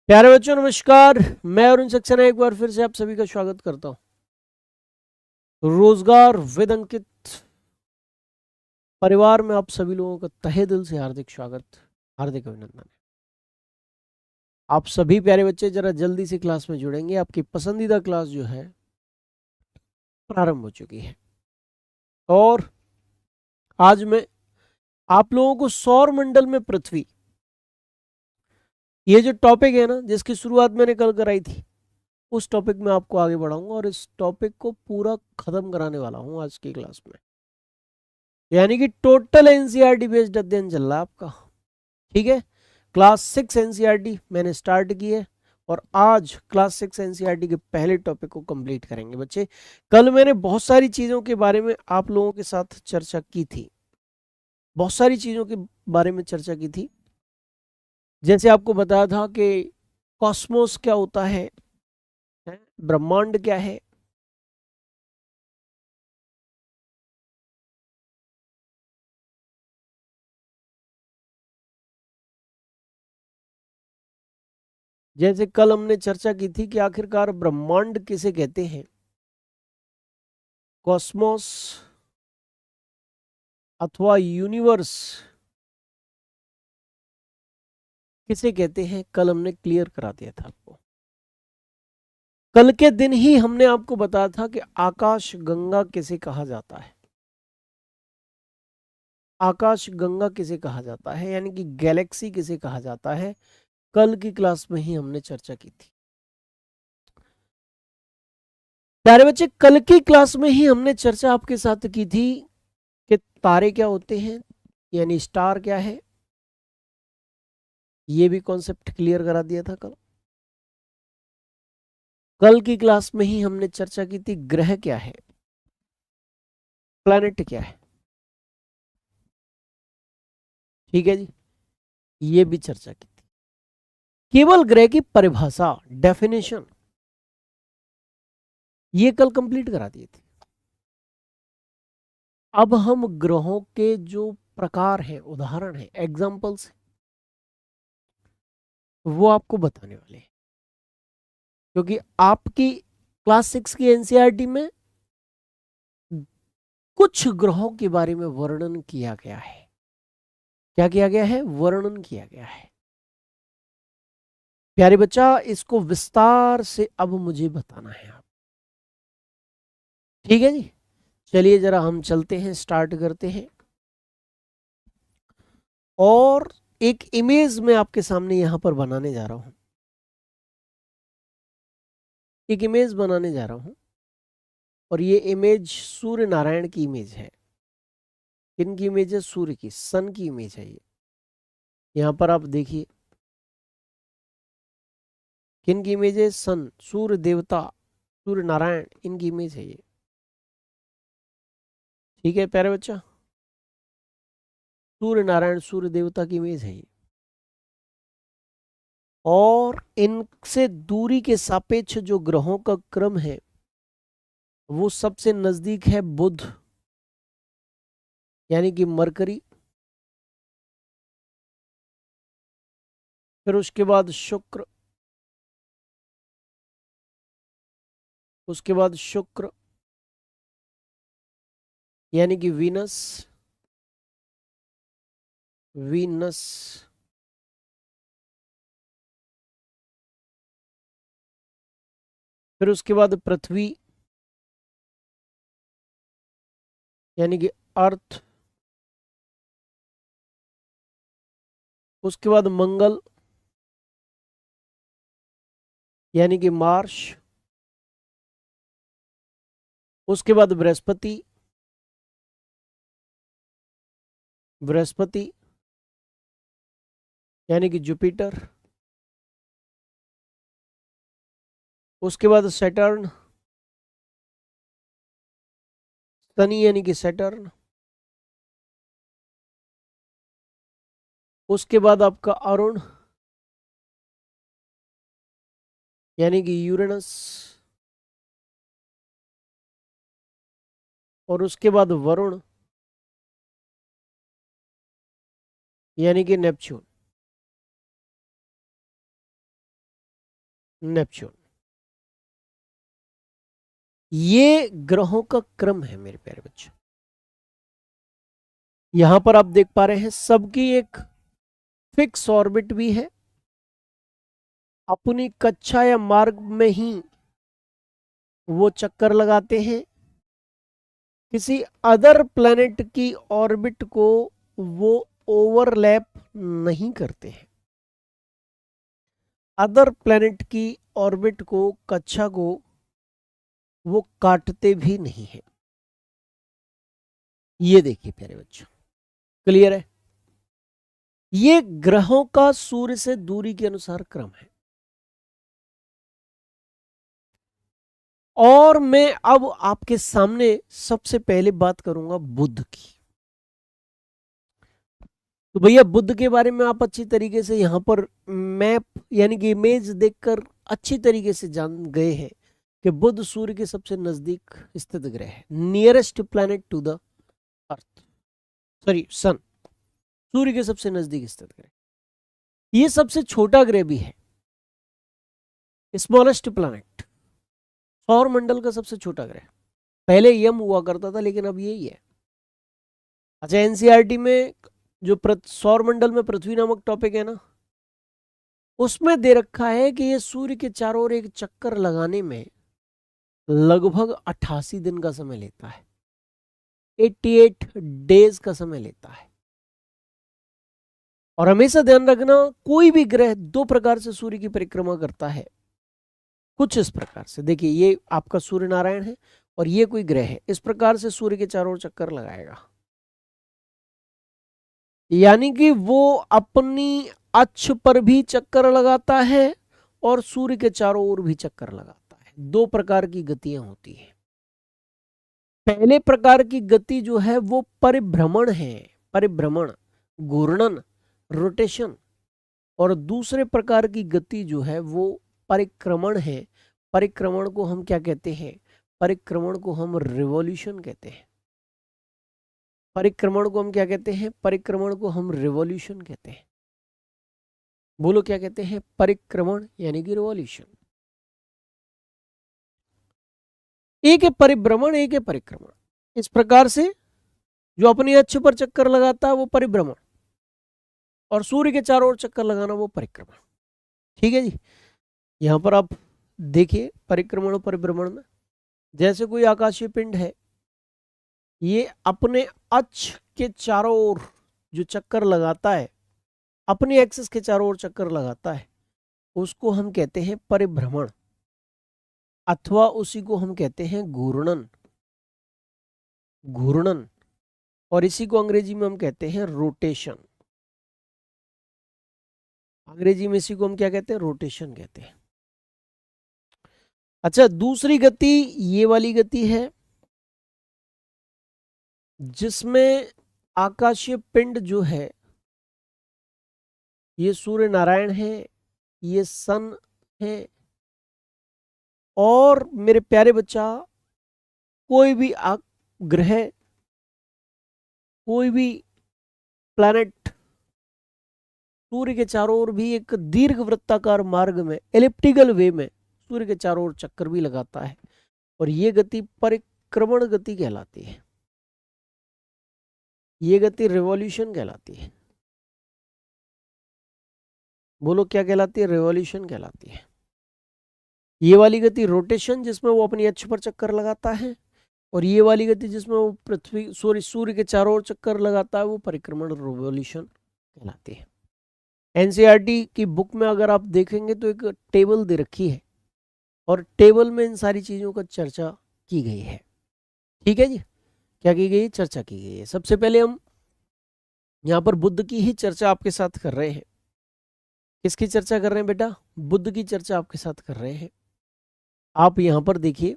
प्यारे बच्चों नमस्कार। मैं अरुण सक्सेना एक बार फिर से आप सभी का स्वागत करता हूं रोजगार विद अंकित परिवार में। आप सभी लोगों का तहे दिल से हार्दिक स्वागत, हार्दिक अभिनंदन। आप सभी प्यारे बच्चे जरा जल्दी से क्लास में जुड़ेंगे। आपकी पसंदीदा क्लास जो है प्रारंभ हो चुकी है और आज मैं आप लोगों को सौर मंडल में पृथ्वी, ये जो टॉपिक है ना, जिसकी शुरुआत मैंने कल कराई थी, उस टॉपिक में आपको आगे बढ़ाऊंगा और इस टॉपिक को पूरा खत्म कराने वाला हूं आज की क्लास में। यानी कि टोटल एनसीईआरटी बेस्ड अध्ययन चल रहा है आपका। ठीक है, क्लास 6 एनसीईआरटी मैंने स्टार्ट की है और आज क्लास 6 एनसीईआरटी के पहले टॉपिक को कंप्लीट करेंगे बच्चे। कल मैंने बहुत सारी चीज़ों के बारे में आप लोगों के साथ चर्चा की थी, बहुत सारी चीज़ों के बारे में चर्चा की थी। जैसे आपको बताया था कि कॉस्मोस क्या होता है, ब्रह्मांड क्या है, जैसे कल हमने चर्चा की थी कि आखिरकार ब्रह्मांड किसे कहते हैं, कॉस्मोस अथवा यूनिवर्स किसे कहते हैं, कल हमने क्लियर करा दिया था आपको। कल के दिन ही हमने आपको बताया था कि आकाश गंगा किसे कहा जाता है, आकाश गंगा किसे कहा जाता है, यानी कि गैलेक्सी किसे कहा जाता है। कल की क्लास में ही हमने चर्चा की थी प्यारे बच्चे। कल की क्लास में ही हमने चर्चा आपके साथ की थी कि तारे क्या होते हैं, यानी स्टार क्या है। ये भी कॉन्सेप्ट क्लियर करा दिया था कल। कल की क्लास में ही हमने चर्चा की थी ग्रह क्या है, प्लैनेट क्या है। ठीक है जी, ये भी चर्चा की थी। केवल ग्रह की परिभाषा, डेफिनेशन, ये कल कंप्लीट करा दी थी। अब हम ग्रहों के जो प्रकार हैं, उदाहरण हैं, एग्जाम्पल्स, वो आपको बताने वाले हैं। क्योंकि आपकी क्लास 6 की एनसीईआरटी में कुछ ग्रहों के बारे में वर्णन किया गया है। क्या किया गया है? वर्णन किया गया है। प्यारे बच्चा, इसको विस्तार से अब मुझे बताना है आप। ठीक है जी, चलिए जरा हम चलते हैं, स्टार्ट करते हैं। और एक इमेज मैं आपके सामने यहां पर बनाने जा रहा हूं, एक इमेज बनाने जा रहा हूं और ये इमेज सूर्य नारायण की इमेज है। किन की इमेज है? सूर्य की, सन की इमेज है ये। यहां पर आप देखिए किन की इमेज है? सन, सूर्य देवता, सूर्य नारायण, इनकी इमेज है ये। ठीक है प्यारे बच्चा, सूर्य नारायण, सूर्य देवता की इमेज है ये। और इनसे दूरी के सापेक्ष जो ग्रहों का क्रम है, वो सबसे नजदीक है बुध, यानी कि मरकरी, फिर उसके बाद शुक्र, उसके बाद शुक्र यानी कि वीनस, वीनस, फिर उसके बाद पृथ्वी यानी कि अर्थ, उसके बाद मंगल यानी कि मार्स, उसके बाद बृहस्पति, बृहस्पति यानी कि जुपिटर, उसके बाद सैटर्न, शनि यानी कि सैटर्न, उसके बाद आपका अरुण यानी कि यूरेनस, और उसके बाद वरुण यानी कि नेपच्यून। नेपच्यून। ये ग्रहों का क्रम है मेरे प्यारे बच्चों। यहां पर आप देख पा रहे हैं सबकी एक फिक्स ऑर्बिट भी है, अपनी कक्षा या मार्ग में ही वो चक्कर लगाते हैं, किसी अदर प्लैनेट की ऑर्बिट को वो ओवरलैप नहीं करते हैं, अदर प्लैनेट की ऑर्बिट को, कक्षा को वो काटते भी नहीं है। ये देखिए प्यारे बच्चों, क्लियर है? ये ग्रहों का सूर्य से दूरी के अनुसार क्रम है। और मैं अब आपके सामने सबसे पहले बात करूंगा बुध की। तो भैया बुध के बारे में आप अच्छी तरीके से यहां पर मैप यानी कि इमेज देखकर अच्छी तरीके से जान गए हैं कि बुध सूर्य के सबसे नजदीक स्थित ग्रह है, nearest planet to the earth, sorry sun, सूर्य के सबसे नजदीक स्थित ग्रह। ये सबसे छोटा ग्रह भी है, स्मॉलेस्ट प्लैनेट, सौर मंडल का सबसे छोटा ग्रह। पहले यम हुआ करता था लेकिन अब यही है। अच्छा, एनसीईआरटी में जो सौर मंडल में पृथ्वी नामक टॉपिक है ना, उसमें दे रखा है कि ये सूर्य के चारों ओर एक चक्कर लगाने में लगभग 88 दिन का समय लेता है, 88 डेज का समय लेता है। और हमेशा ध्यान रखना, कोई भी ग्रह दो प्रकार से सूर्य की परिक्रमा करता है, कुछ इस प्रकार से। देखिए ये आपका सूर्य नारायण है और ये कोई ग्रह है, इस प्रकार से सूर्य के चारों ओर चक्कर लगाएगा, यानी कि वो अपनी अक्ष पर भी चक्कर लगाता है और सूर्य के चारों ओर भी चक्कर लगाता है। दो प्रकार की गतियां होती हैं। पहले प्रकार की गति जो है वो परिभ्रमण है, परिभ्रमण, घूर्णन, रोटेशन। और दूसरे प्रकार की गति जो है वो परिक्रमण है। परिक्रमण को हम क्या कहते हैं? परिक्रमण को हम रिवॉल्यूशन कहते हैं। परिक्रमण को हम क्या कहते हैं? परिक्रमण को हम रिवॉल्यूशन कहते हैं। बोलो क्या कहते हैं? परिक्रमण यानी कि रिवॉल्यूशन। एक है परिभ्रमण, एक है परिक्रमण। इस प्रकार से जो अपनी अक्ष पर चक्कर लगाता है वो परिभ्रमण, और सूर्य के चारों ओर चक्कर लगाना वो परिक्रमण। ठीक है जी। यहां पर आप देखिए परिक्रमण और परिभ्रमण में, जैसे कोई आकाशीय पिंड है, ये अपने अक्ष के चारों ओर जो चक्कर लगाता है, अपनी एक्सिस के चारों ओर चक्कर लगाता है, उसको हम कहते हैं परिभ्रमण, अथवा उसी को हम कहते हैं घूर्णन, घूर्णन। और इसी को अंग्रेजी में हम कहते हैं रोटेशन। अंग्रेजी में इसी को हम क्या कहते हैं? रोटेशन कहते हैं। अच्छा, दूसरी गति ये वाली गति है जिसमें आकाशीय पिंड जो है, ये सूर्य नारायण है, ये सन है, और मेरे प्यारे बच्चा कोई भी ग्रह, कोई भी प्लैनेट सूर्य के चारों ओर भी एक दीर्घ वृत्ताकार मार्ग में, एलिप्टिकल वे में सूर्य के चारों ओर चक्कर भी लगाता है, और ये गति परिक्रमण गति कहलाती है। ये गति रिवॉल्यूशन कहलाती है। बोलो क्या कहलाती है? रिवॉल्यूशन कहलाती है। ये वाली गति रोटेशन, जिसमें वो अपनी अक्ष पर चक्कर लगाता है, और ये वाली गति जिसमें वो पृथ्वी सूर्य के चारों ओर चक्कर लगाता है, वो परिक्रमण रिवॉल्यूशन कहलाती है। एनसीईआरटी की बुक में अगर आप देखेंगे तो एक टेबल दे रखी है, और टेबल में इन सारी चीजों का चर्चा की गई है। ठीक है जी। क्या की गई? चर्चा की गई है। सबसे पहले हम यहाँ पर बुद्ध की ही चर्चा आपके साथ कर रहे हैं। किसकी चर्चा कर रहे हैं बेटा? बुद्ध की चर्चा आपके साथ कर रहे हैं। आप यहाँ पर देखिए,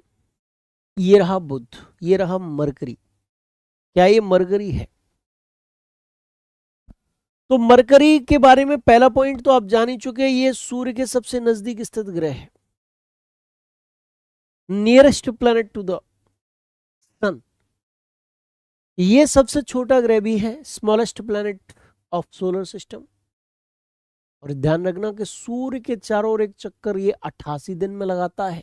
ये रहा बुध, ये रहा मरकरी। क्या ये मरकरी है? तो मरकरी के बारे में पहला पॉइंट तो आप जान ही चुके हैं, ये सूर्य के सबसे नजदीक स्थित ग्रह है, नियरेस्ट प्लैनेट टू द सन। ये सबसे छोटा ग्रह भी है, smallest planet of solar system. और ध्यान रखना कि सूर्य के चारों ओर एक चक्कर ये 88 दिन में लगाता है,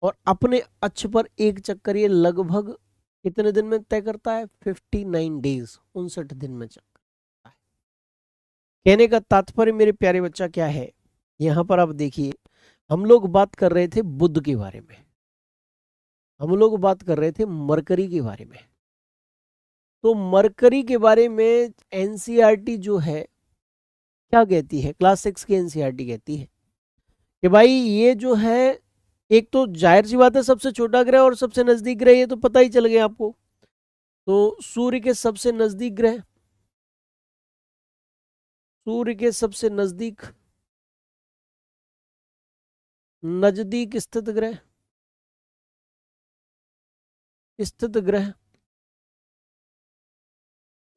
और अपने अक्ष पर एक चक्कर ये लगभग कितने दिन में तय करता है? 59 डेज, 59 दिन में चक्कर करता है। कहने का तात्पर्य मेरे प्यारे बच्चा क्या है, यहां पर आप देखिए, हम लोग बात कर रहे थे बुध के बारे में, हम लोग बात कर रहे थे मरकरी के बारे में। तो मरकरी के बारे में एनसीईआरटी जो है क्या कहती है, क्लास 6 की एनसीईआरटी कहती है कि भाई ये जो है, एक तो जाहिर सी बात है सबसे छोटा ग्रह और सबसे नजदीक ग्रह, ये तो पता ही चल गया आपको। तो सूर्य के सबसे नजदीक ग्रह, सूर्य के सबसे नजदीक नजदीक स्थित ग्रह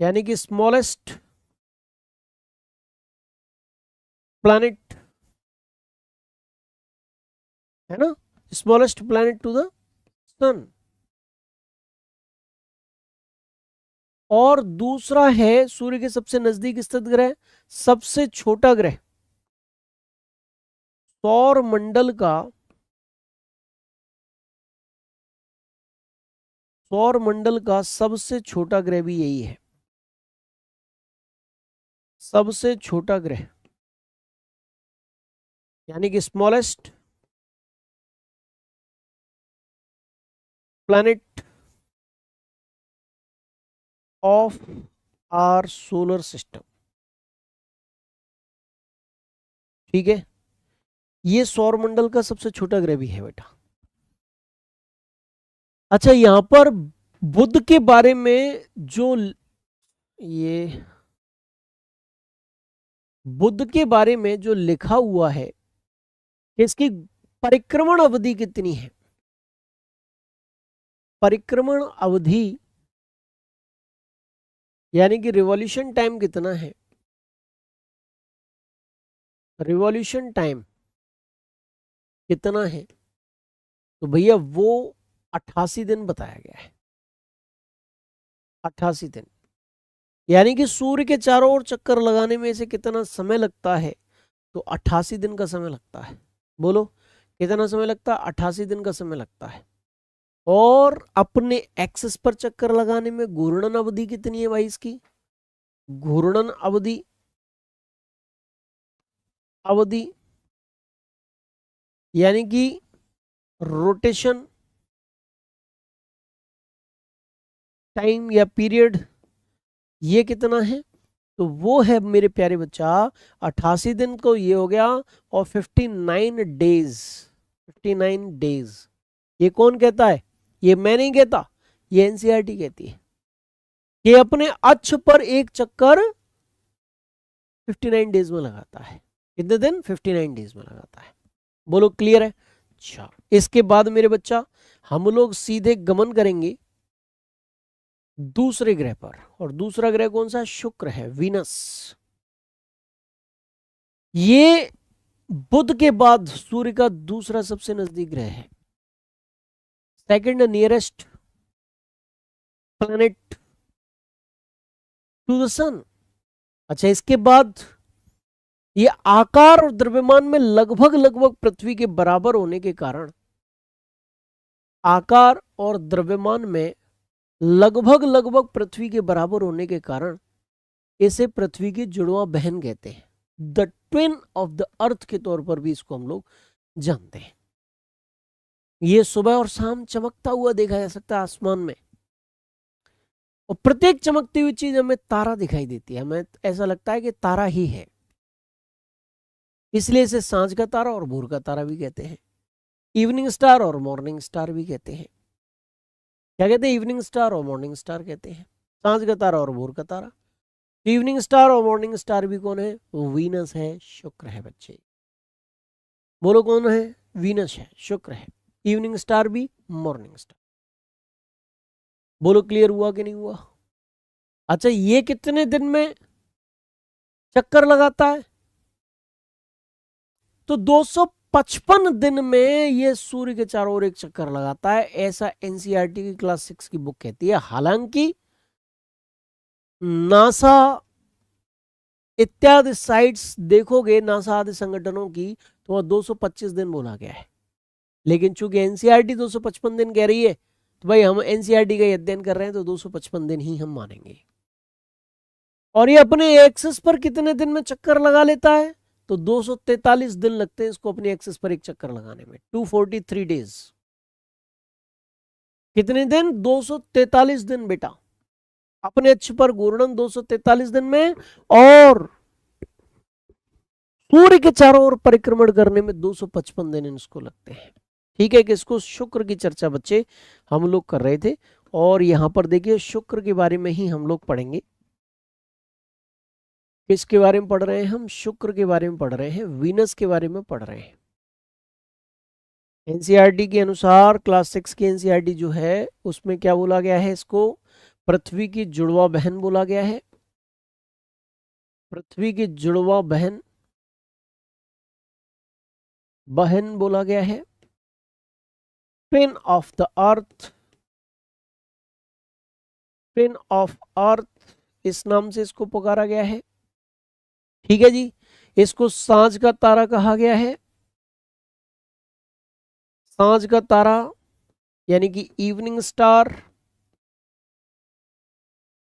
यानी कि स्मॉलेस्ट प्लैनेट है ना, स्मॉलेस्ट प्लैनेट टू द सन। और दूसरा है सूर्य के सबसे नजदीक स्थित ग्रह, सबसे छोटा ग्रह, सौर मंडल का, सौर मंडल का सबसे छोटा ग्रह भी यही है, सबसे छोटा ग्रह यानी कि smallest planet of our solar system. ठीक है, ये सौर मंडल का सबसे छोटा ग्रह भी है बेटा। अच्छा, यहां पर बुध के बारे में जो ये बुध के बारे में जो लिखा हुआ है कि इसकी परिक्रमण अवधि कितनी है, परिक्रमण अवधि यानी कि रिवॉल्यूशन टाइम कितना है, रिवॉल्यूशन टाइम कितना है, तो भैया वो 88 दिन बताया गया है, 88 दिन। यानी कि सूर्य के चारों ओर चक्कर लगाने में से कितना समय लगता है, तो 88 दिन का समय लगता है। बोलो कितना समय लगता है? 88 दिन का समय लगता है। और अपने एक्सिस पर चक्कर लगाने में घूर्णन अवधि कितनी है भाई इसकी? घूर्णन अवधि यानी कि रोटेशन टाइम या पीरियड, ये कितना है? तो वो है मेरे प्यारे बच्चा 88 दिन को ये हो गया, और 59 डेज, 59 डेज। ये कौन कहता है? ये मैं नहीं कहता, ये एनसीईआरटी कहती है कि अपने अक्ष पर एक चक्कर 59 डेज में लगाता है। कितने दिन? 59 डेज में लगाता है। बोलो क्लियर है? अच्छा, इसके बाद मेरे बच्चा हम लोग सीधे गमन करेंगे दूसरे ग्रह पर, और दूसरा ग्रह कौन सा? शुक्र है, वीनस। ये बुध के बाद सूर्य का दूसरा सबसे नजदीक ग्रह है, second nearest planet to the sun. अच्छा, इसके बाद ये आकार और द्रव्यमान में लगभग पृथ्वी के बराबर होने के कारण, आकार और द्रव्यमान में लगभग पृथ्वी के बराबर होने के कारण इसे पृथ्वी की जुड़वा बहन कहते हैं, the twin of the earth के तौर पर भी इसको हम लोग जानते हैं। ये सुबह और शाम चमकता हुआ देखा जा सकता है आसमान में, और प्रत्येक चमकती हुई चीज हमें तारा दिखाई देती है, हमें ऐसा लगता है कि तारा ही है, इसलिए इसे सांझ का तारा और भोर का तारा भी कहते हैं, इवनिंग स्टार और मॉर्निंग स्टार भी कहते हैं। क्या कहते हैं? इवनिंग स्टार और मॉर्निंग स्टार कहते हैं, सांझ का तारा और भोर का तारा। इवनिंग स्टार और मॉर्निंग स्टार भी कौन है? वो वीनस है, शुक्र है बच्चे। बोलो कौन है? वीनस है, शुक्र है। इवनिंग स्टार भी, मॉर्निंग स्टार। बोलो क्लियर हुआ कि नहीं हुआ? अच्छा, ये कितने दिन में चक्कर लगाता है? तो 255 दिन में ये सूर्य के चारों ओर एक चक्कर लगाता है, ऐसा एनसीईआरटी की क्लास 6 की बुक कहती है। हालांकि नासा इत्यादि साइट्स देखोगे नासा आदि संगठनों की, तो वह 225 दिन बोला गया है। लेकिन चूंकि एनसीईआरटी 255 दिन कह रही है, तो भाई हम एनसीईआरटी का अध्ययन कर रहे हैं तो 255 दिन ही हम मानेंगे। और ये अपने एक्सिस पर कितने दिन में चक्कर लगा लेता है, तो 243 दिन लगते हैं इसको अपने एक्सिस पर एक चक्कर लगाने में, 243 डेज। कितने दिन? 243 दिन बेटा, अपने अक्ष पर घूर्णन 243 दिन में, और सूर्य के चारों ओर परिक्रमण करने में 255 दिन इसको लगते हैं। ठीक है, कि इसको शुक्र की चर्चा बच्चे हम लोग कर रहे थे, और यहां पर देखिए शुक्र के बारे में ही हम लोग पढ़ेंगे। किसके बारे में पढ़ रहे हैं हम? शुक्र के बारे में पढ़ रहे हैं, वीनस के बारे में पढ़ रहे हैं। एनसीईआरटी के अनुसार क्लास 6 की एनसीईआरटी जो है उसमें क्या बोला गया है? इसको पृथ्वी की जुड़वा बहन बोला गया है। पृथ्वी की जुड़वा बहन बोला गया है। Twin of the earth, twin of earth इस नाम से इसको पुकारा गया है। ठीक है जी, इसको सांझ का तारा कहा गया है। सांझ का तारा यानी कि इवनिंग स्टार,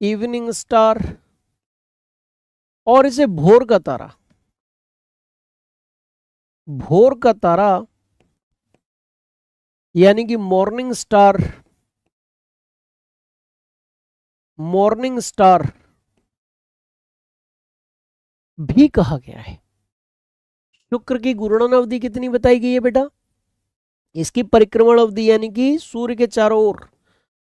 इवनिंग स्टार, और इसे भोर का तारा, भोर का तारा यानी कि मॉर्निंग स्टार, मॉर्निंग स्टार भी कहा गया है। शुक्र की घूर्णन अवधि कितनी बताई गई है बेटा? इसकी परिक्रमण अवधि यानी कि सूर्य के चारों ओर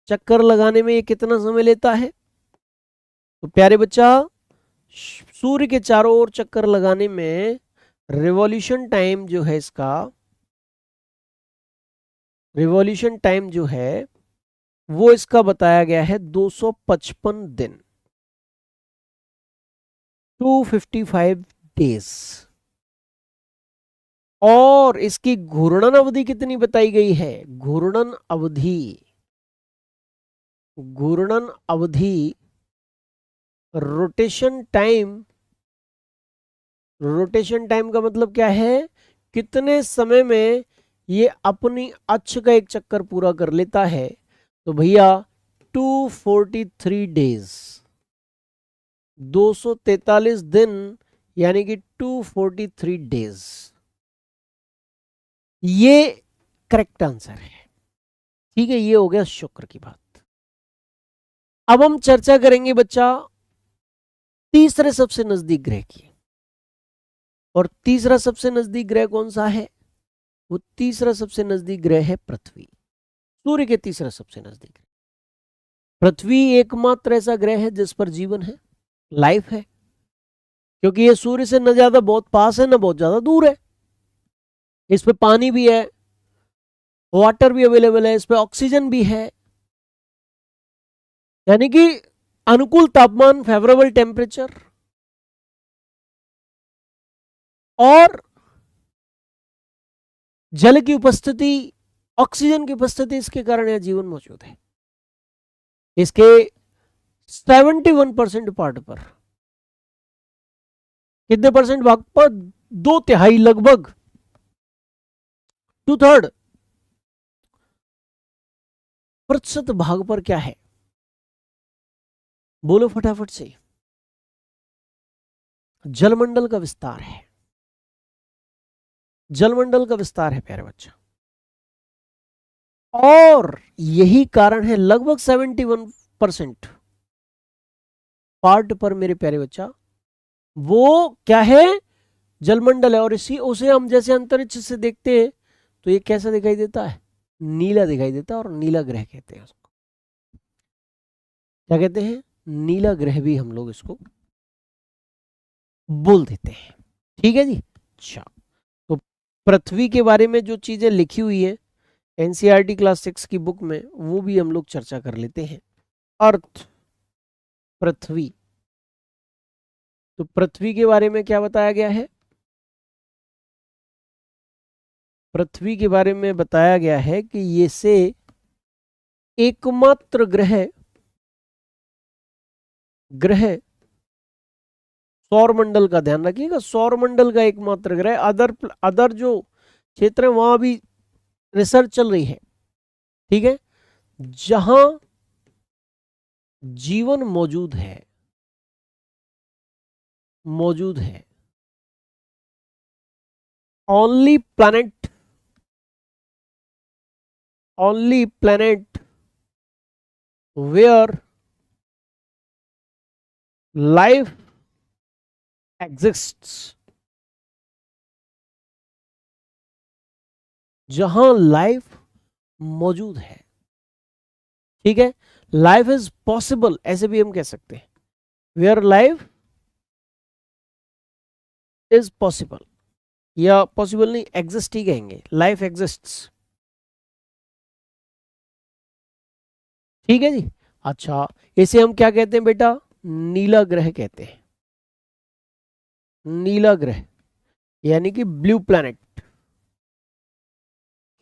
चक्कर लगाने में ये कितना समय लेता है? तो प्यारे बच्चा, सूर्य के चारों ओर चक्कर लगाने में रिवॉल्यूशन टाइम जो है इसका, रिवॉल्यूशन टाइम जो है वो इसका बताया गया है 255 दिन, 255 डेज। और इसकी घूर्णन अवधि कितनी बताई गई है? घूर्णन अवधि, घूर्णन अवधि, रोटेशन टाइम, रोटेशन टाइम का मतलब क्या है? कितने समय में ये अपनी अक्ष का एक चक्कर पूरा कर लेता है? तो भैया 243 डेज, 243 दिन यानी कि 243 डेज, ये करेक्ट आंसर है। ठीक है, ये हो गया शुक्र की बात। अब हम चर्चा करेंगे बच्चा तीसरे सबसे नजदीक ग्रह की। और तीसरा सबसे नजदीक ग्रह कौन सा है? वो तीसरा सबसे नजदीक ग्रह है पृथ्वी, सूर्य के तीसरा सबसे नजदीक ग्रह। पृथ्वी एकमात्र ऐसा ग्रह है जिस पर जीवन है, लाइफ है, क्योंकि ये सूर्य से न ज्यादा बहुत पास है न बहुत ज्यादा दूर है। इस पे पानी भी है, वाटर भी अवेलेबल है, इस पे ऑक्सीजन भी है, यानी कि अनुकूल तापमान, फेवरेबल टेम्परेचर, और जल की उपस्थिति, ऑक्सीजन की उपस्थिति, इसके कारण यह जीवन मौजूद है। इसके 71% पार्ट पर, कितने परसेंट भाग पर? 2/3, लगभग 2/3 प्रतिशत भाग पर क्या है? बोलो फटाफट से। जलमंडल का विस्तार है, जलमंडल का विस्तार है प्यारे बच्चा। और यही कारण है लगभग 71% पार्ट पर मेरे प्यारे बच्चा वो क्या है? जलमंडल है। और इसी उसे हम जैसे अंतरिक्ष से देखते हैं तो ये कैसा दिखाई देता है? नीला दिखाई देता है, और नीला ग्रह कहते हैं उसको। क्या कहते हैं? नीला ग्रह भी हम लोग इसको बोल देते हैं। ठीक है जी। अच्छा, तो पृथ्वी के बारे में जो चीजें लिखी हुई है एनसीईआरटी क्लास 6 की बुक में, वो भी हम लोग चर्चा कर लेते हैं। अर्थ, पृथ्वी, तो पृथ्वी के बारे में क्या बताया गया है? पृथ्वी के बारे में बताया गया है कि ये से एकमात्र ग्रह सौर मंडल का ध्यान रखिएगा, सौर मंडल का एकमात्र ग्रह। अदर जो क्षेत्र है वहां भी रिसर्च चल रही है, ठीक है, जहां जीवन मौजूद है, only planet where life exists, जहां लाइफ मौजूद है, ठीक है, लाइफ इज पॉसिबल, ऐसे भी हम कह सकते हैं, वेयर लाइफ इज पॉसिबल, या पॉसिबल नहीं, एग्जिस्ट ही कहेंगे, लाइफ एग्जिस्ट्स, ठीक है जी। अच्छा, इसे हम क्या कहते हैं बेटा, नीला ग्रह कहते हैं, नीला ग्रह यानी कि ब्लू प्लैनेट।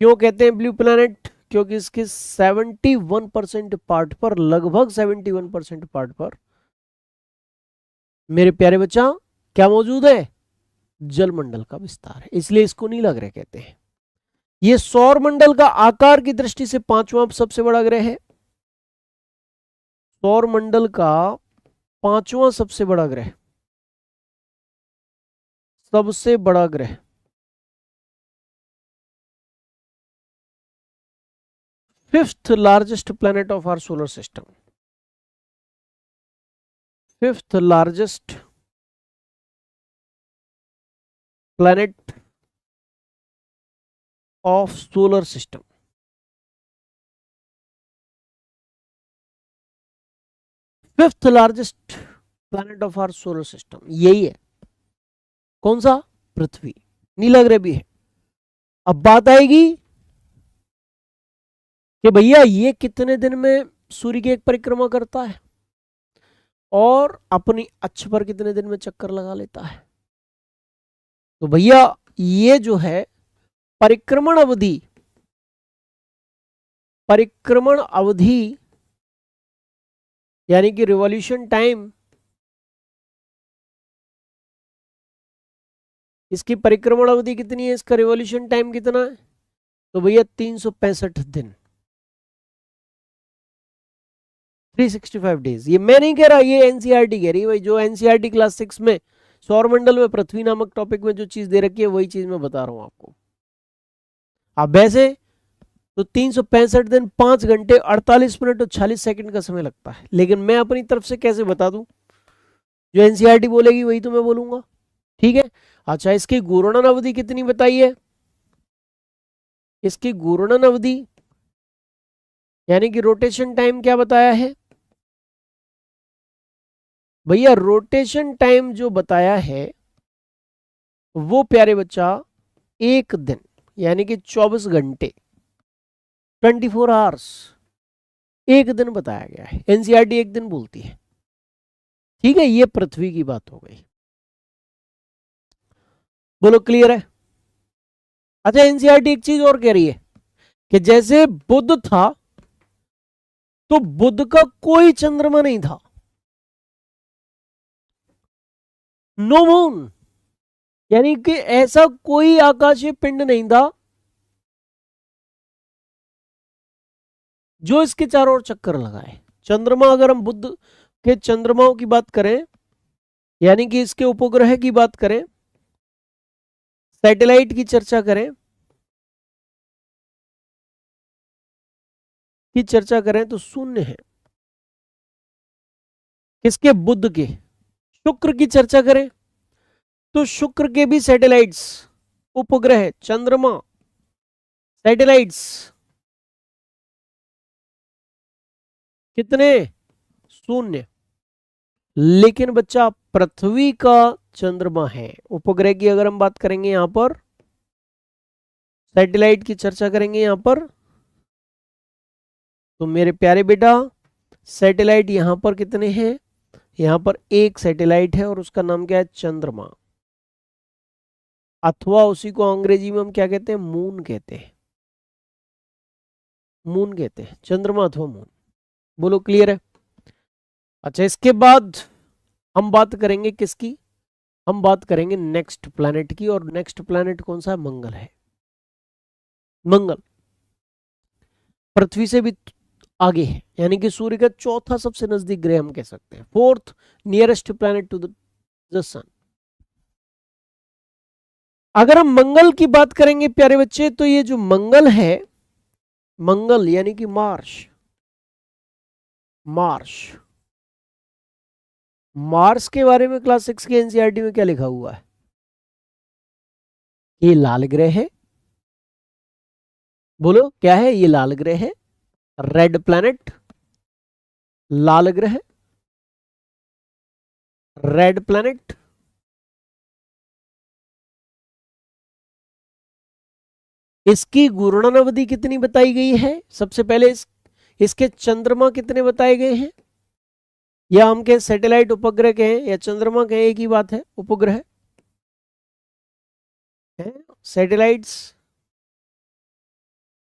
क्यों कहते हैं ब्लू प्लैनेट, क्योंकि इसके 71% पार्ट पर, लगभग 71% पार्ट पर मेरे प्यारे बच्चा क्या मौजूद है, जलमंडल का विस्तार है, इसलिए इसको नीला ग्रह कहते हैं। यह सौर मंडल का आकार की दृष्टि से पांचवां सबसे बड़ा ग्रह है, सौर मंडल का पांचवां सबसे बड़ा ग्रह, सबसे बड़ा ग्रह, fifth largest planet of our solar system, fifth largest planet of solar system, fifth largest planet of our solar system यही है, कौन सा, पृथ्वी, नीला ग्रह भी है। अब बात आएगी कि भैया ये कितने दिन में सूर्य की एक परिक्रमा करता है और अपनी अक्ष पर कितने दिन में चक्कर लगा लेता है। तो भैया ये जो है परिक्रमण अवधि यानी कि रिवॉल्यूशन टाइम, इसकी परिक्रमण अवधि कितनी है, इसका रिवॉल्यूशन टाइम कितना है, तो भैया 365 दिन, 365 डेज। ये मैं नहीं कह रहा, ये एनसीईआरटी कह रही है भाई, जो एनसीईआरटी क्लास 6 में सौरमंडल में पृथ्वी नामक टॉपिक में जो चीज दे रखी है वही चीज मैं बता रहा हूं आपको। अब वैसे तो 365 दिन 5 घंटे 48 मिनट और 46 सेकंड का समय लगता है, लेकिन मैं अपनी तरफ से कैसे बता दूं, जो एनसीईआरटी बोलेगी वही तो मैं बोलूंगा, ठीक है। अच्छा, इसकी घूर्णन अवधि कितनी बताई है, इसकी घूर्णन अवधि यानी कि रोटेशन टाइम क्या बताया है भैया, रोटेशन टाइम जो बताया है वो प्यारे बच्चा एक दिन यानी कि 24 घंटे 24 आवर्स एक दिन बताया गया है, एनसीईआरटी एक दिन बोलती है, ठीक है। ये पृथ्वी की बात हो गई, बोलो क्लियर है। अच्छा, एनसीईआरटी एक चीज और कह रही है कि जैसे बुध था तो बुध का कोई चंद्रमा नहीं था, नो मून, यानी कि ऐसा कोई आकाशीय पिंड नहीं था जो इसके चारों ओर चक्कर लगाए। चंद्रमा, अगर हम बुध के चंद्रमाओं की बात करें यानी कि इसके उपग्रह की बात करें, सैटेलाइट की चर्चा करें तो शून्य है। किसके, बुध के। शुक्र की चर्चा करें तो शुक्र के भी सैटेलाइट्स, उपग्रह, चंद्रमा, सैटेलाइट्स कितने, शून्य। लेकिन बच्चा पृथ्वी का चंद्रमा है, उपग्रह की अगर हम बात करेंगे यहां पर, सैटेलाइट की चर्चा करेंगे यहां पर, तो मेरे प्यारे बेटा सैटेलाइट यहां पर कितने हैं, यहां पर एक सैटेलाइट है और उसका नाम क्या है, चंद्रमा, अथवा उसी को अंग्रेजी में हम क्या कहते हैं, मून कहते हैं, मून कहते हैं, चंद्रमा अथवा मून। बोलो क्लियर है। अच्छा, इसके बाद हम बात करेंगे किसकी, हम बात करेंगे नेक्स्ट प्लैनेट की, और नेक्स्ट प्लैनेट कौन सा है? मंगल है। मंगल पृथ्वी से भी आगे है, यानी कि सूर्य का चौथा सबसे नजदीक ग्रह हम कह सकते हैं, fourth nearest planet to the sun. अगर हम मंगल की बात करेंगे प्यारे बच्चे, तो ये जो मंगल है, मंगल यानी कि मार्स, मार्स, मार्स के बारे में क्लास 6 की एनसीईआरटी में क्या लिखा हुआ है? ये लाल ग्रह है। बोलो क्या है? ये लाल ग्रह है, रेड प्लैनेट, लाल ग्रह, रेड प्लैनेट। इसकी घूर्णन अवधि कितनी बताई गई है? सबसे पहले इसके चंद्रमा कितने बताए गए हैं? या हम कहें सैटेलाइट उपग्रह कहें या चंद्रमा कहें, एक ही बात है, उपग्रह है, सैटेलाइट्स।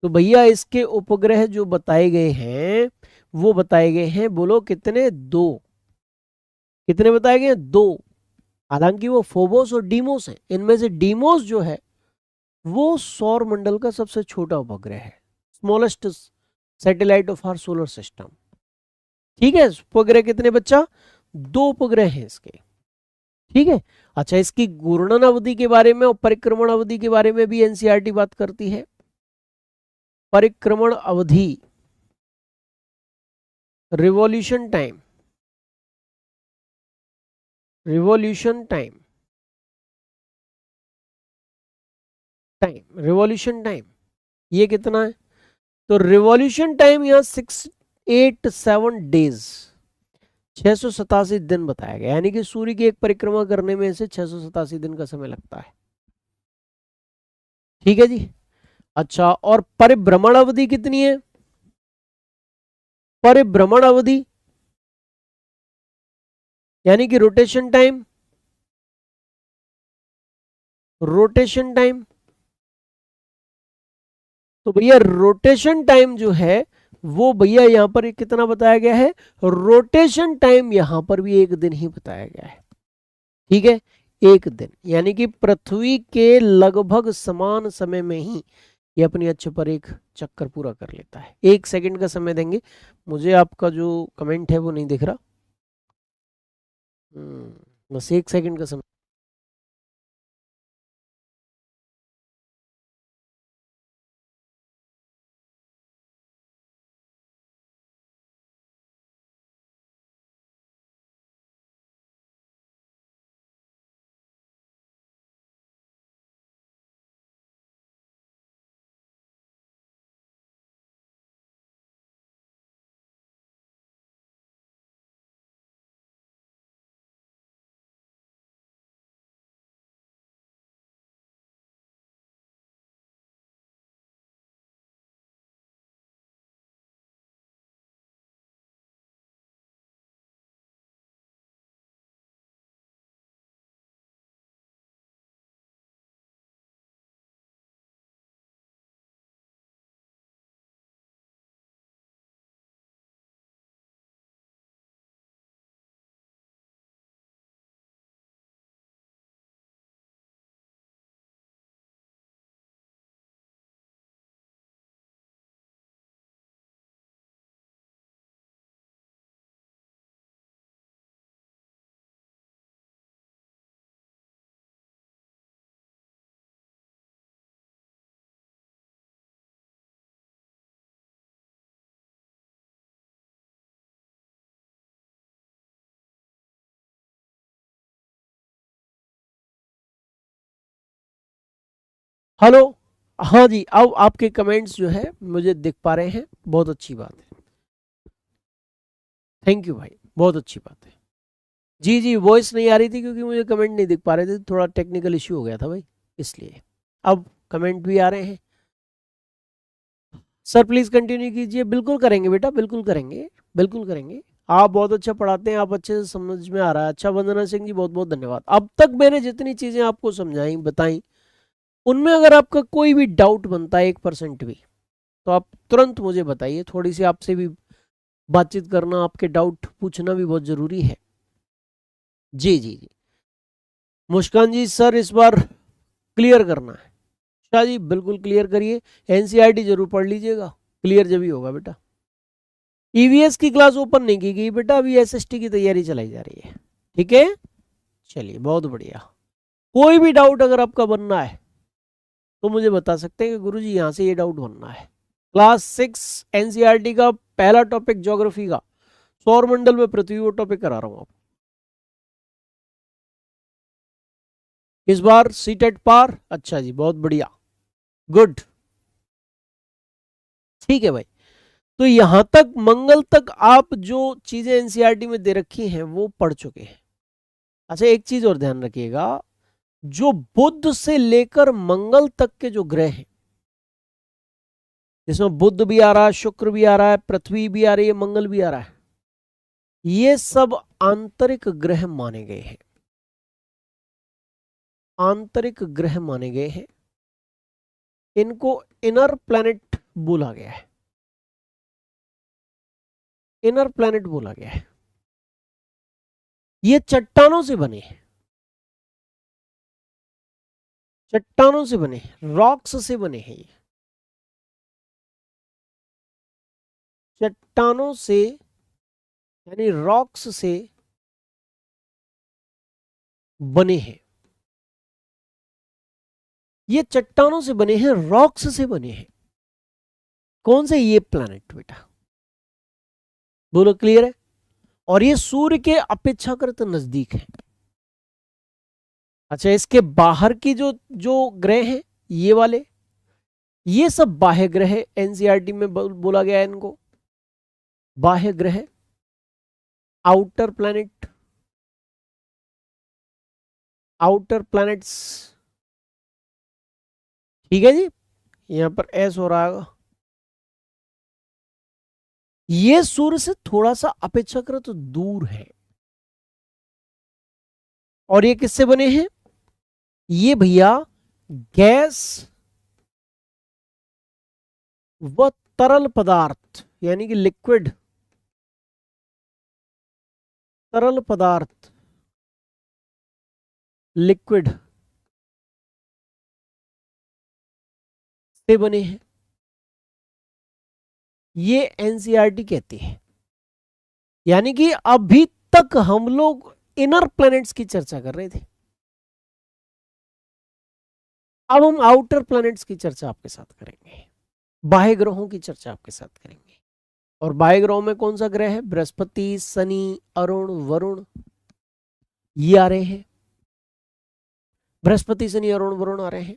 तो भैया इसके उपग्रह जो बताए गए हैं वो बताए गए हैं, बोलो कितने? 2। कितने बताए गए हैं? 2। हालांकि वो फोबोस और डीमोस हैं। इनमें से डीमोस जो है वो सौर मंडल का सबसे छोटा उपग्रह है, smallest satellite of our solar system. ठीक है, उपग्रह कितने बच्चा? 2 उपग्रह हैं इसके। ठीक है। अच्छा, इसकी घूर्णन अवधि के बारे में और परिक्रमण अवधि के बारे में भी एनसीईआरटी बात करती है। परिक्रमण अवधि, revolution time, revolution time, revolution time ये कितना है? तो रिवॉल्यूशन टाइम यहाँ 687 डेज, 687 दिन बताया गया, यानी कि सूर्य की एक परिक्रमा करने में से 687 दिन का समय लगता है। ठीक है जी। अच्छा, और परिभ्रमण अवधि कितनी है? परिभ्रमण अवधि यानी कि रोटेशन टाइम, रोटेशन टाइम। तो भैया रोटेशन टाइम जो है वो भैया यहां पर कितना बताया गया है? रोटेशन टाइम यहां पर भी 1 दिन ही बताया गया है। ठीक है, 1 दिन, यानी कि पृथ्वी के लगभग समान समय में ही ये अपनी अक्ष पर एक चक्कर पूरा कर लेता है। 1 सेकंड का समय देंगे। मुझे आपका जो कमेंट है वो नहीं दिख रहा। बस 1 सेकंड का समय। हेलो। हाँ जी, अब आपके कमेंट्स जो है मुझे दिख पा रहे हैं, बहुत अच्छी बात है। थैंक यू भाई, बहुत अच्छी बात है। जी जी, वॉइस नहीं आ रही थी क्योंकि मुझे कमेंट नहीं दिख पा रहे थे, थोड़ा टेक्निकल इश्यू हो गया था भाई, इसलिए। अब कमेंट भी आ रहे हैं। सर प्लीज कंटिन्यू कीजिए। बिल्कुल करेंगे बेटा, बिल्कुल करेंगे, बिल्कुल करेंगे। आप बहुत अच्छा पढ़ाते हैं, आप अच्छे से समझ में आ रहा है। अच्छा वंदना सिंह जी, बहुत बहुत धन्यवाद। अब तक मैंने जितनी चीजें आपको समझाई बताई, उनमें अगर आपका कोई भी डाउट बनता है 1% भी, तो आप तुरंत मुझे बताइए। थोड़ी सी आपसे भी बातचीत करना, आपके डाउट पूछना भी बहुत जरूरी है। जी जी जी। मुस्कान जी सर इस बार क्लियर करना है। शाह जी बिल्कुल क्लियर करिए, एनसीईआरटी जरूर पढ़ लीजिएगा, क्लियर जब ही होगा बेटा। ईवीएस की क्लास ओपन नहीं की गई बेटा, अभी एसएसटी की तैयारी चलाई जा रही है, ठीक है। चलिए बहुत बढ़िया। कोई भी डाउट अगर आपका बनना है तो मुझे बता सकते हैं कि गुरुजी यहाँ से ये डाउट बनना है। क्लास 6 एनसीईआरटी का पहला टॉपिक ज्योग्राफी का, सौर मंडल में पृथ्वी, वो टॉपिक करा रहा हूं आपको इस बार। सीटेट पार, अच्छा जी बहुत बढ़िया, गुड, ठीक है भाई। तो यहां तक मंगल तक आप जो चीजें एनसीईआरटी में दे रखी हैं वो पढ़ चुके हैं। अच्छा एक चीज और ध्यान रखिएगा, जो बुध से लेकर मंगल तक के जो ग्रह हैं, जिसमें बुध भी आ रहा है, शुक्र भी आ रहा है, पृथ्वी भी आ रही है, मंगल भी आ रहा है, ये सब आंतरिक ग्रह माने गए हैं, आंतरिक ग्रह माने गए हैं। इनको इनर प्लैनेट बोला गया है, इनर प्लैनेट बोला गया है। ये चट्टानों से बने हैं, चट्टानों से बने, रॉक्स से बने हैं, ये चट्टानों से यानी रॉक्स से बने हैं, ये चट्टानों से बने हैं, रॉक्स से बने हैं। कौन से? ये प्लैनेट बेटा, बोलो क्लियर है। और ये सूर्य के अपेक्षाकृत नजदीक है। अच्छा इसके बाहर की जो जो ग्रह हैं ये वाले, ये सब बाह्य ग्रह एनसीईआरटी में बोला गया है इनको, बाह्य ग्रह, आउटर प्लैनेट, आउटर प्लैनेट्स, ठीक है जी। यहां पर एस हो रहा है, ये सूर्य से थोड़ा सा अपेक्षाकृत दूर है। और ये किससे बने हैं? ये भैया गैस व तरल पदार्थ यानी कि लिक्विड, तरल पदार्थ, लिक्विड से बने हैं, ये एनसीईआरटी कहती है। यानी कि अभी तक हम लोग इनर प्लैनेट्स की चर्चा कर रहे थे, अब हम आउटर प्लैनेट्स की चर्चा आपके साथ करेंगे, बाह्य ग्रहों की चर्चा आपके साथ करेंगे। और बाह्य ग्रहों में कौन सा ग्रह है? बृहस्पति, शनि, अरुण, वरुण, ये आ रहे हैं, बृहस्पति, शनि, अरुण, वरुण आ रहे हैं।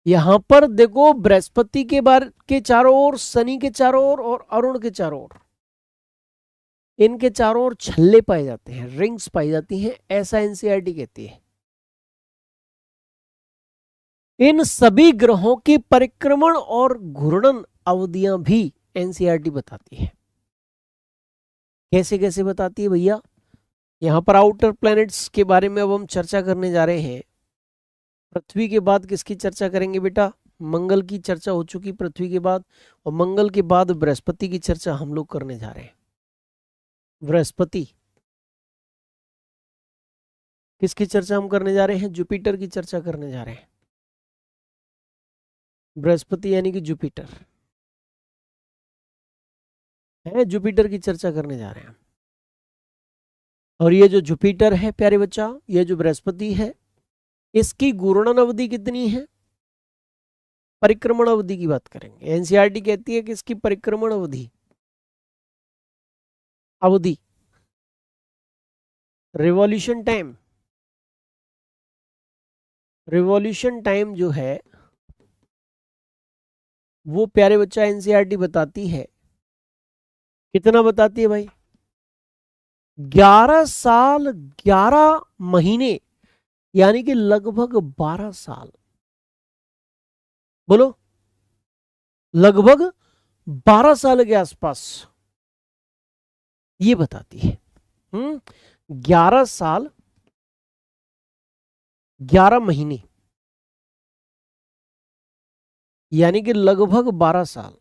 यहां पर देखो बृहस्पति के बार के चारों ओर, शनि के चारों ओर और अरुण के चारों ओर, इनके चारों ओर छल्ले पाए जाते हैं, रिंग्स पाई जाती हैं, ऐसा एनसीईआरटी कहती है। इन सभी ग्रहों की परिक्रमण और घूर्णन अवधियां भी एनसीईआरटी बताती है। कैसे कैसे बताती है भैया? यहां पर आउटर प्लैनेट्स के बारे में अब हम चर्चा करने जा रहे हैं। पृथ्वी के बाद किसकी चर्चा करेंगे बेटा? मंगल की चर्चा हो चुकी पृथ्वी के बाद, और मंगल के बाद बृहस्पति की चर्चा हम लोग करने जा रहे हैं। बृहस्पति, किसकी चर्चा हम करने जा रहे हैं? जुपिटर की चर्चा करने जा रहे हैं। बृहस्पति यानी कि जुपिटर है, जुपिटर की चर्चा करने जा रहे हैं। और ये जो जुपिटर है प्यारे बच्चा, ये जो बृहस्पति है, इसकी घूर्णन अवधि कितनी है? परिक्रमण अवधि की बात करेंगे। एनसीईआरटी कहती है कि इसकी परिक्रमण अवधि, अवधि, रिवॉल्यूशन टाइम, रिवॉल्यूशन टाइम जो है वो प्यारे बच्चा एनसीईआरटी बताती है, कितना बताती है भाई? 11 साल 11 महीने, यानी कि लगभग 12 साल। बोलो, लगभग 12 साल के आसपास ये बताती है। 11 साल 11 महीने यानी कि लगभग 12 साल,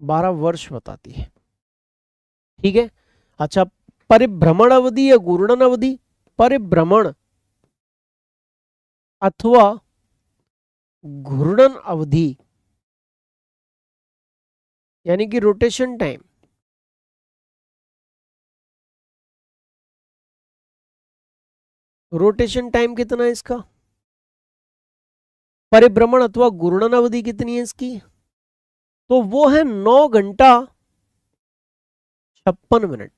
12 वर्ष बताती है, ठीक है। अच्छा परिभ्रमण अवधि या घूर्णन अवधि? परिभ्रमण अथवा घूर्णन अवधि यानी कि रोटेशन टाइम। रोटेशन टाइम कितना है इसका? परिभ्रमण अथवा घूर्णन अवधि कितनी है इसकी? तो वो है 9 घंटा 56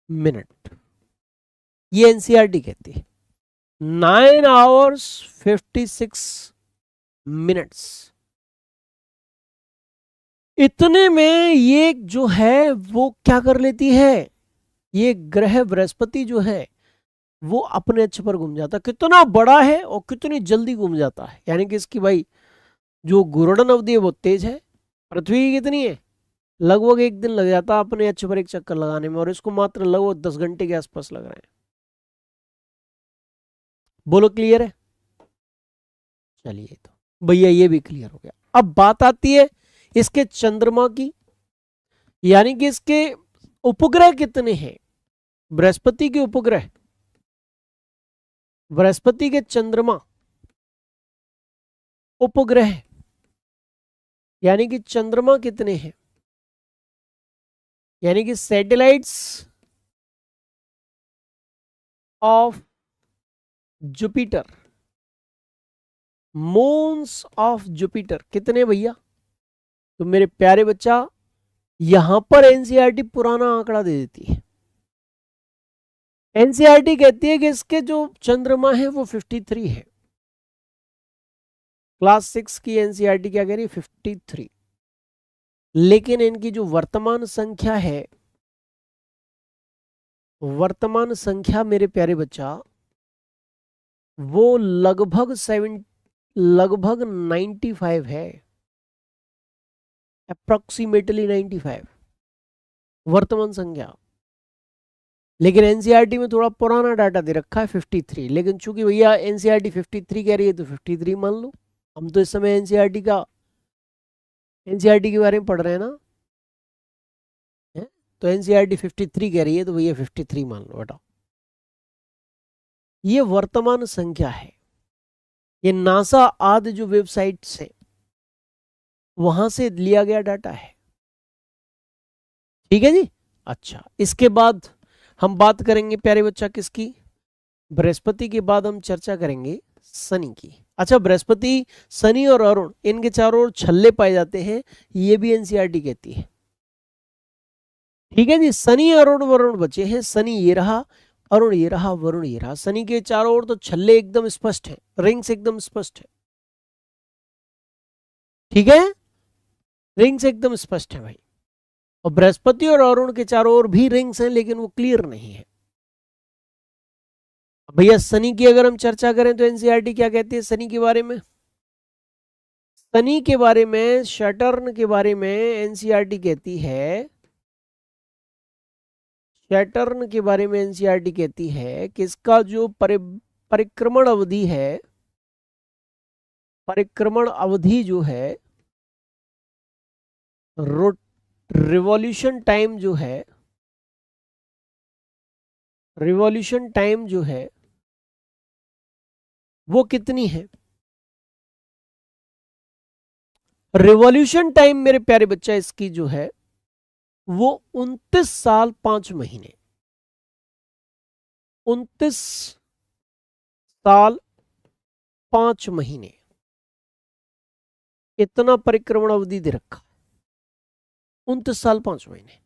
मिनट। ये एनसीईआरटी कहती है 9 hours 56 minutes। इतने में ये जो है वो क्या कर लेती है, ये ग्रह बृहस्पति जो है वो अपने अक्ष पर घूम जाता है। कितना बड़ा है और कितनी जल्दी घूम जाता है, यानी कि इसकी भाई जो घूर्णन अवधि है वो तेज है। पृथ्वी की कितनी है? लगभग 1 दिन लग जाता है अपने अक्ष पर एक चक्कर लगाने में, और इसको मात्र लगभग 10 घंटे के आसपास लग रहे हैं। बोलो क्लियर है? चलिए तो भैया ये भी क्लियर हो गया। अब बात आती है इसके चंद्रमा की, यानी कि इसके उपग्रह कितने हैं। बृहस्पति के उपग्रह, बृहस्पति के चंद्रमा उपग्रह, यानी कि चंद्रमा कितने हैं, यानी कि satellites of Jupiter, moons of Jupiter कितने भैया? तो मेरे प्यारे बच्चा यहां पर एनसीईआरटी पुराना आंकड़ा दे देती है। एनसीईआरटी कहती है कि इसके जो चंद्रमा है वो 53 है। क्लास 6 की एनसीईआरटी क्या कह रही है? 53। लेकिन इनकी जो वर्तमान संख्या है, वर्तमान संख्या मेरे प्यारे बच्चा वो लगभग 95 है, अप्रोक्सीमेटली 95 वर्तमान संख्या। लेकिन एनसीईआरटी में थोड़ा पुराना डाटा दे रखा है 53। लेकिन चूंकि भैया एनसीईआरटी 53 कह रही है तो 53 मान लो। हम तो इस समय एनसीईआरटी के बारे में पढ़ रहे हैं ना, है? तो एनसीईआरटी 53 कह रही है तो भैया 53 मान लो बेटा। ये वर्तमान संख्या है, ये नासा आदि जो वेबसाइट्स हैं वहां से लिया गया डाटा है। ठीक है जी। अच्छा, इसके बाद हम बात करेंगे प्यारे बच्चा किसकी? बृहस्पति के बाद हम चर्चा करेंगे शनि की। अच्छा, बृहस्पति, शनि और अरुण इनके चारों ओर छल्ले पाए जाते हैं, ये भी एनसीईआरटी कहती है। ठीक है जी। शनि, अरुण, वरुण बचे हैं। शनि ये रहा, अरुण ये रहा, वरुण ये रहा। शनि के चारों ओर तो छल्ले एकदम स्पष्ट है, रिंग्स एकदम स्पष्ट है। ठीक है, रिंग्स एकदम स्पष्ट है भाई। और बृहस्पति और अरुण के चारों ओर भी रिंग्स हैं, लेकिन वो क्लियर नहीं है। भैया शनि की अगर हम चर्चा करें तो एनसीईआरटी क्या कहती है शनि के बारे में? शनि के बारे में, सैटर्न के बारे में एनसीईआरटी कहती है, सैटर्न के बारे में एनसीईआरटी कहती है कि इसका जो परिक्रमण अवधि है, परिक्रमण अवधि जो है, रिवॉल्यूशन टाइम जो है, रिवॉल्यूशन टाइम जो है वो कितनी है? रिवॉल्यूशन टाइम मेरे प्यारे बच्चा इसकी जो है वो 29 साल 5 महीने, 29 साल 5 महीने इतना परिक्रमण अवधि दे रखा, 29 साल 5 महीने।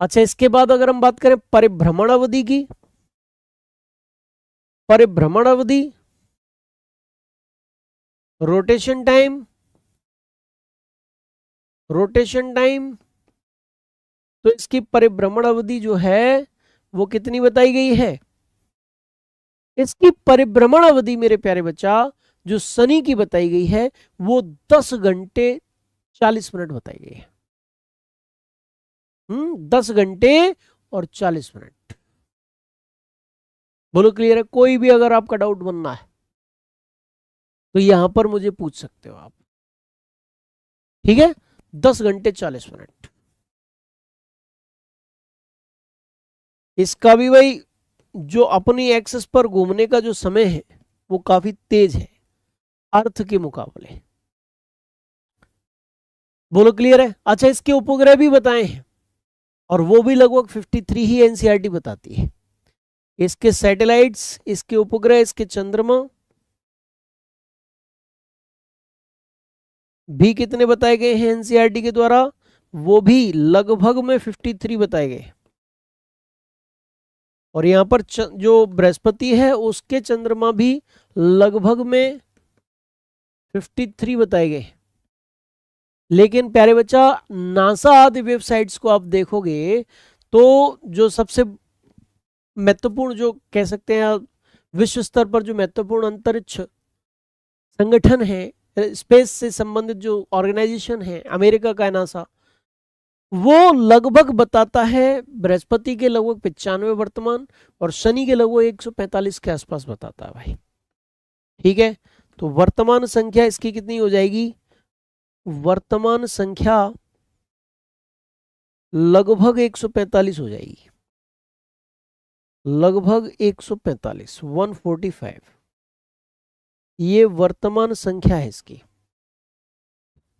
अच्छा, इसके बाद अगर हम बात करें परिभ्रमण अवधि की, परिभ्रमण अवधि, रोटेशन टाइम, रोटेशन टाइम, तो इसकी परिभ्रमण अवधि जो है वो कितनी बताई गई है? इसकी परिभ्रमण अवधि मेरे प्यारे बच्चा जो शनि की बताई गई है वो 10 घंटे 40 मिनट बताई गई है। 10 घंटे और 40 मिनट। बोलो क्लियर है? कोई भी अगर आपका डाउट बनना है तो यहां पर मुझे पूछ सकते हो आप। ठीक है, 10 घंटे 40 मिनट। इसका भी भाई जो अपनी एक्सिस पर घूमने का जो समय है वो काफी तेज है अर्थ के मुकाबले। बोलो क्लियर है। अच्छा, इसके उपग्रह भी बताए हैं और वो भी लगभग 53 ही एनसीईआरटी बताती है। इसके सैटेलाइट्स, इसके उपग्रह, इसके चंद्रमा भी कितने बताए गए हैं एनसीईआरटी के द्वारा, वो भी लगभग में 53 बताए गए। और यहां पर जो बृहस्पति है उसके चंद्रमा भी लगभग में 53 बताए गए। लेकिन प्यारे बच्चा, नासा आदि वेबसाइट्स को आप देखोगे तो जो सबसे महत्वपूर्ण, जो कह सकते हैं विश्व स्तर पर जो महत्वपूर्ण अंतरिक्ष संगठन है, स्पेस से संबंधित जो ऑर्गेनाइजेशन है, अमेरिका का नासा, वो लगभग बताता है बृहस्पति के लगभग 95 वर्तमान और शनि के लगभग 145 के आसपास बताता है भाई। ठीक है, तो वर्तमान संख्या इसकी कितनी हो जाएगी, वर्तमान संख्या लगभग 145 हो जाएगी, लगभग 145, 145 ये वर्तमान संख्या है इसकी।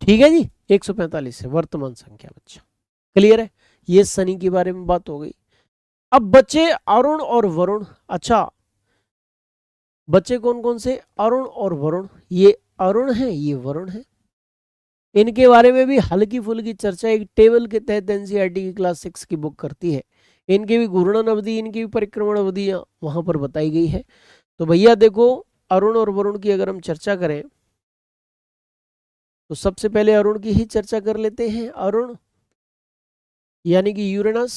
ठीक है जी, 145 है वर्तमान संख्या बच्चा। क्लियर है, ये शनि के बारे में बात हो गई। अब बचे अरुण और वरुण। अच्छा, बचे कौन कौन से, अरुण और वरुण। ये अरुण है, ये वरुण है। इनके बारे में भी हल्की फुल्की चर्चा एक टेबल के तहत एनसीईआरटी की क्लास 6 की बुक करती है। इनकी भी घूर्णन अवधि, इनकी भी परिक्रमण अवधि वहां पर बताई गई है। तो भैया देखो, अरुण और वरुण की अगर हम चर्चा करें तो सबसे पहले अरुण की ही चर्चा कर लेते हैं। अरुण यानी कि यूरेनस,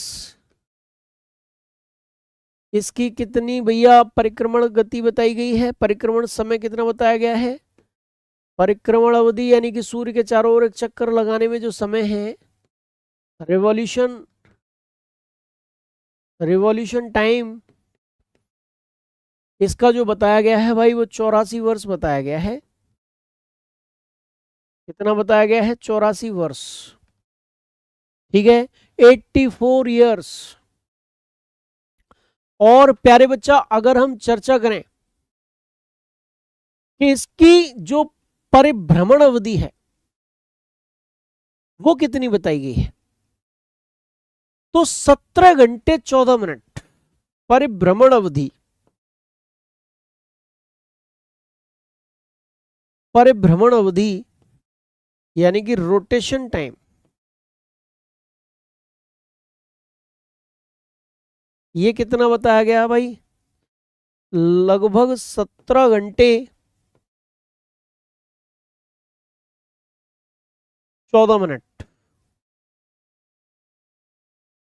इसकी कितनी भैया परिक्रमण गति बताई गई है, परिक्रमण समय कितना बताया गया है, परिक्रमण अवधि यानी कि सूर्य के चारों ओर एक चक्कर लगाने में जो समय है, रिवॉल्यूशन टाइम, इसका जो बताया गया है भाई वो 84 वर्ष बताया गया है। कितना बताया गया है, 84 वर्ष। ठीक है, 84 ईयर्स। और प्यारे बच्चा, अगर हम चर्चा करें कि इसकी जो परिभ्रमण अवधि है वो कितनी बताई गई है, तो 17 घंटे 14 मिनट परिभ्रमण अवधि। परिभ्रमण अवधि यानी कि रोटेशन टाइम, ये कितना बताया गया भाई, लगभग 17 घंटे 14 मिनट,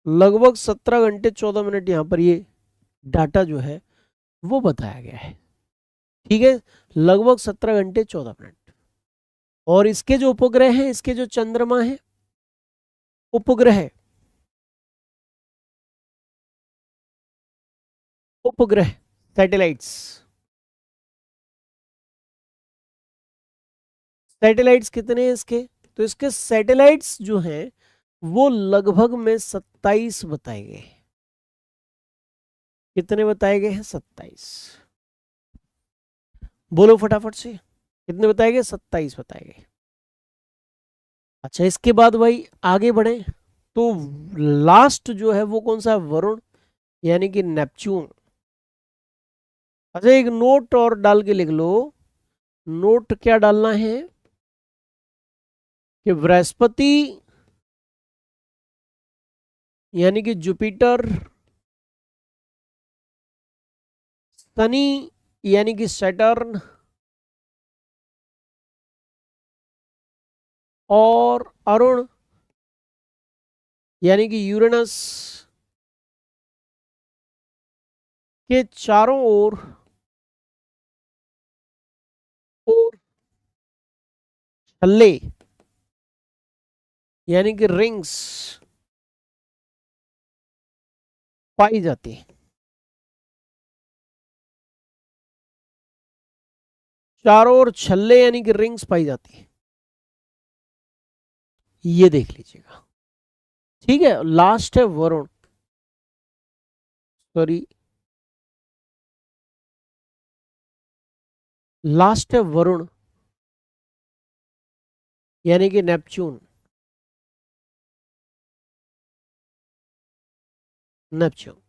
लगभग 17 घंटे 14 मिनट यहां पर ये डाटा जो है वो बताया गया है। ठीक है, लगभग 17 घंटे 14 मिनट। और इसके जो उपग्रह हैं, इसके जो चंद्रमा है, उपग्रह उपग्रह सैटेलाइट्स, सैटेलाइट्स कितने हैं इसके, तो इसके सैटेलाइट्स जो हैं वो लगभग में 27 बताए गए। कितने बताए गए हैं, 27। बोलो फटाफट से, कितने बताए गए, 27 बताए गए। अच्छा, इसके बाद भाई आगे बढ़े तो लास्ट जो है वो कौन सा, वरुण यानी कि नेपच्यून। अच्छा, एक नोट और डाल के लिख लो, नोट क्या डालना है कि बृहस्पति यानी कि जुपिटर, शनि यानी कि सैटर्न, और अरुण यानी कि यूरेनस के चारों ओर छल्ले यानी कि रिंग्स पाई जाती है। चारों ओर छल्ले यानी कि रिंग्स पाई जाती है, ये देख लीजिएगा। ठीक है, लास्ट है वरुण। सॉरी, लास्ट है वरुण यानी कि नेपच्यून। नेपच्यून।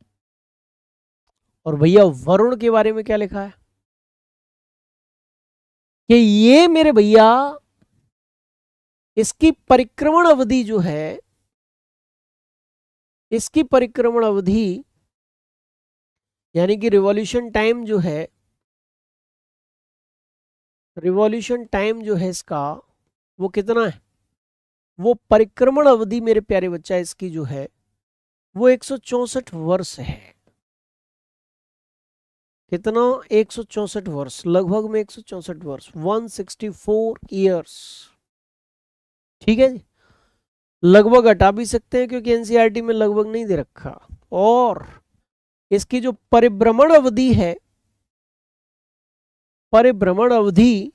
और भैया वरुण के बारे में क्या लिखा है कि ये मेरे भैया इसकी परिक्रमण अवधि जो है, इसकी परिक्रमण अवधि यानी कि रिवॉल्यूशन टाइम जो है, रिवॉल्यूशन टाइम जो है इसका वो कितना है, वो परिक्रमण अवधि मेरे प्यारे बच्चा इसकी जो है वो 164 वर्ष है। कितना? 164 वर्ष, लगभग में 164 वर्ष, 164 ईयर्स। ठीक है जी, लगभग हटा भी सकते हैं क्योंकि एनसीईआरटी में लगभग नहीं दे रखा। और इसकी जो परिभ्रमण अवधि है, परिभ्रमण अवधि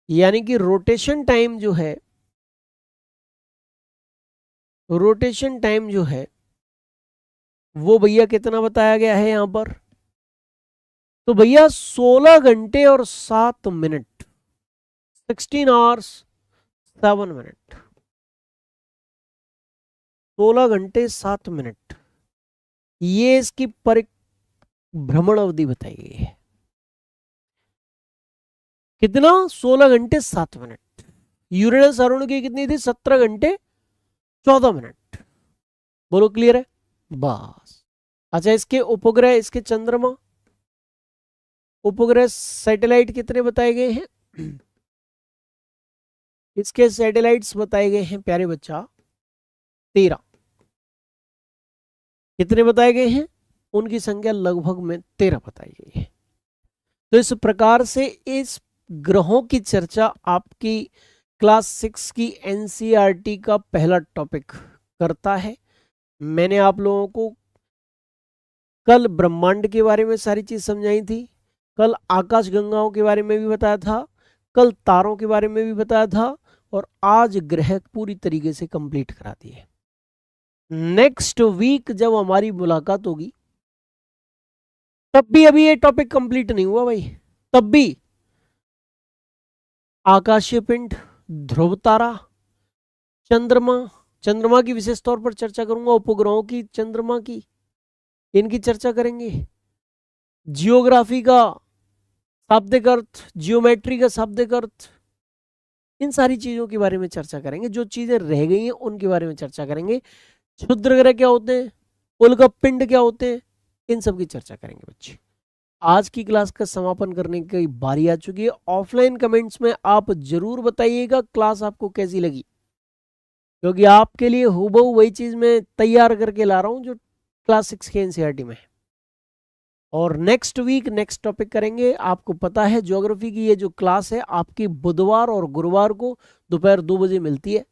यानी कि रोटेशन टाइम जो है, रोटेशन टाइम जो है वो भैया कितना बताया गया है यहां पर, तो भैया 16 घंटे और 7 मिनट, 16 आवर्स 7 मिनट, 16 घंटे 7 मिनट, ये इसकी परिभ्रमण अवधि बताई गई है। कितना? 16 घंटे 7 मिनट। यूरेनस अरुण की कितनी थी? 17 घंटे 14 मिनट। बोलो क्लियर है? बस। अच्छा, इसके उपग्रह, इसके चंद्रमा, उपग्रह सैटेलाइट कितने बताए गए हैं? इसके सैटेलाइट्स बताए गए हैं प्यारे बच्चा 13। कितने बताए गए हैं? उनकी संख्या लगभग में 13 बताई गई है। तो इस प्रकार से इस ग्रहों की चर्चा आपकी क्लास 6 की एनसीईआरटी का पहला टॉपिक करता है। मैंने आप लोगों को कल ब्रह्मांड के बारे में सारी चीज समझाई थी, कल आकाश गंगाओं के बारे में भी बताया था, कल तारों के बारे में भी बताया था, और आज ग्रह पूरी तरीके से कंप्लीट करा दिए। नेक्स्ट वीक जब हमारी मुलाकात होगी तब भी अभी ये टॉपिक कंप्लीट नहीं हुआ भाई, तब भी आकाशीय पिंड, ध्रुव तारा, चंद्रमा, चंद्रमा की विशेष तौर पर चर्चा करूंगा, उपग्रहों की, चंद्रमा की, इनकी चर्चा करेंगे, जियोग्राफी का शाब्दिक अर्थ, जियोमेट्री का शाब्दिक अर्थ, इन सारी चीजों के बारे में चर्चा करेंगे। जो चीजें रह गई हैं उनके बारे में चर्चा करेंगे। क्षुद्र ग्रह क्या होते हैं, उल्का पिंड क्या होते हैं, इन सब की चर्चा करेंगे बच्चे। आज की क्लास का समापन करने की बारी आ चुकी है। ऑफलाइन कमेंट्स में आप जरूर बताइएगा क्लास आपको कैसी लगी, क्योंकि आपके लिए हूबहू वही चीज मैं तैयार करके ला रहा हूं जो क्लास 6 के एनसीईआरटी में है। और नेक्स्ट वीक नेक्स्ट टॉपिक करेंगे। आपको पता है ज्योग्राफी की ये जो क्लास है आपकी बुधवार और गुरुवार को दोपहर 2 बजे मिलती है।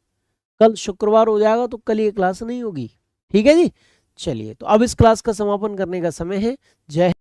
कल शुक्रवार हो जाएगा तो कल ये क्लास नहीं होगी। ठीक है जी, चलिए तो अब इस क्लास का समापन करने का समय है। जय